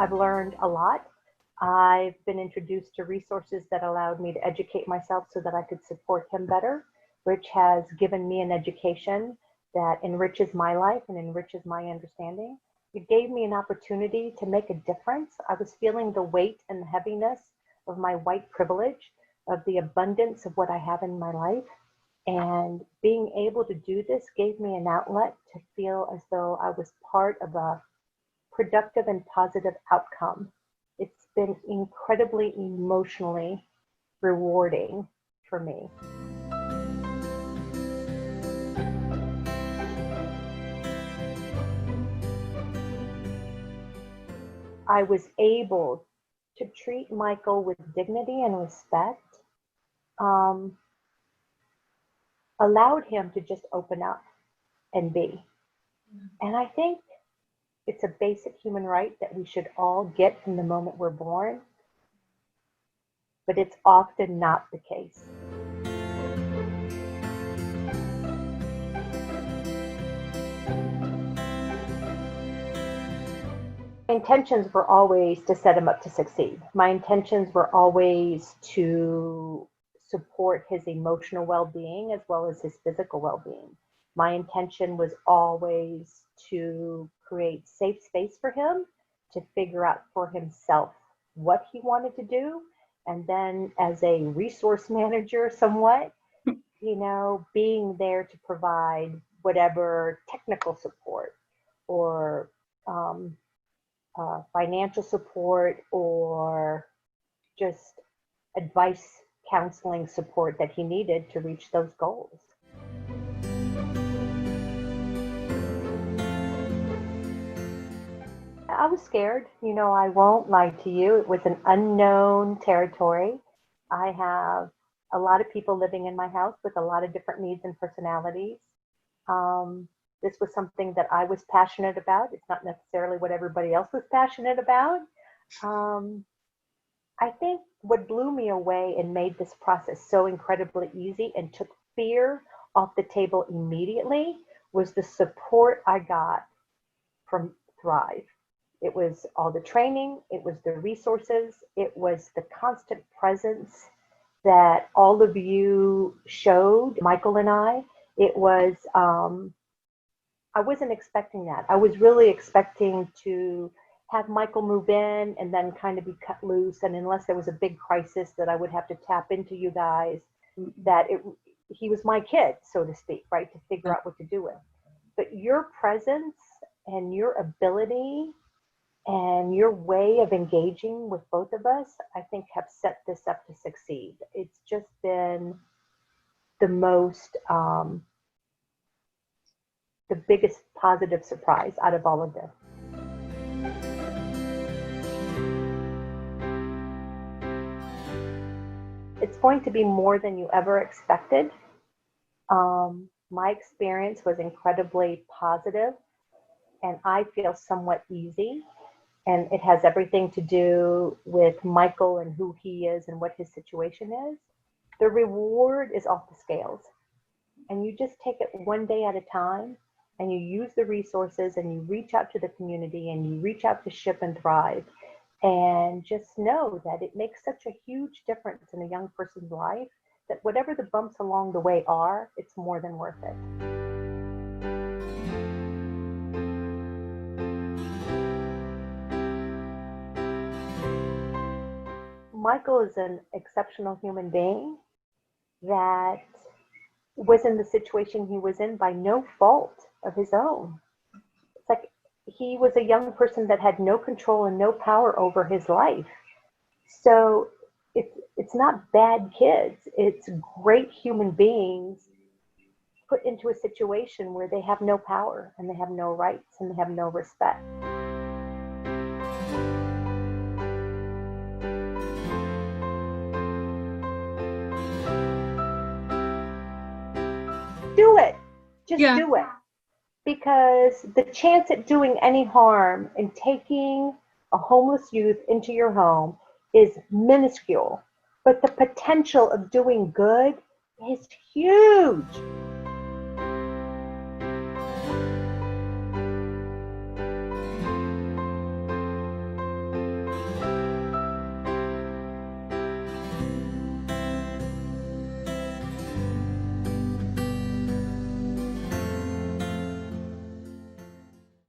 I've learned a lot. I've been introduced to resources that allowed me to educate myself so that I could support him better, which has given me an education that enriches my life and enriches my understanding. It gave me an opportunity to make a difference. I was feeling the weight and the heaviness of my white privilege, of the abundance of what I have in my life. And being able to do this gave me an outlet to feel as though I was part of a productive and positive outcome. It's been incredibly emotionally rewarding for me. I was able to treat Michael with dignity and respect, allowed him to just open up and be. And I think it's a basic human right that we should all get from the moment we're born, but it's often not the case. My intentions were always to set him up to succeed. My intentions were always to support his emotional well-being as well as his physical well-being. My intention was always to create safe space for him to figure out for himself what he wanted to do. And then as a resource manager somewhat, being there to provide whatever technical support or financial support or just advice, counseling support that he needed to reach those goals. I was scared, I won't lie to you. It was an unknown territory. I have a lot of people living in my house with a lot of different needs and personalities. This was something that I was passionate about. It's not necessarily what everybody else was passionate about. I think what blew me away and made this process so incredibly easy and took fear off the table immediately was the support I got from Thrive. It was all the training, it was the resources, it was the constant presence that all of you showed, Michael and I. It was, I wasn't expecting that. I was really expecting to have Michael move in and then kind of be cut loose. And unless there was a big crisis that I would have to tap into you guys, that he was my kid, so to speak, right, to figure out what to do with. But your presence and your ability and your way of engaging with both of us, I think have set this up to succeed. It's just been the most, the biggest positive surprise out of all of this. It's going to be more than you ever expected. My experience was incredibly positive, and I feel somewhat easy. And it has everything to do with Michael and who he is and what his situation is. The reward is off the scales. And you just take it one day at a time, and you use the resources, and you reach out to the community, and you reach out to Ship and Thrive. And just know that it makes such a huge difference in a young person's life that whatever the bumps along the way are, it's more than worth it. Michael is an exceptional human being that was in the situation he was in by no fault of his own. It's like he was a young person that had no control and no power over his life. So it's not bad kids. It's great human beings put into a situation where they have no power and they have no rights and they have no respect. Do it. Just do it. Because the chance at doing any harm and taking a homeless youth into your home is minuscule. But the potential of doing good is huge.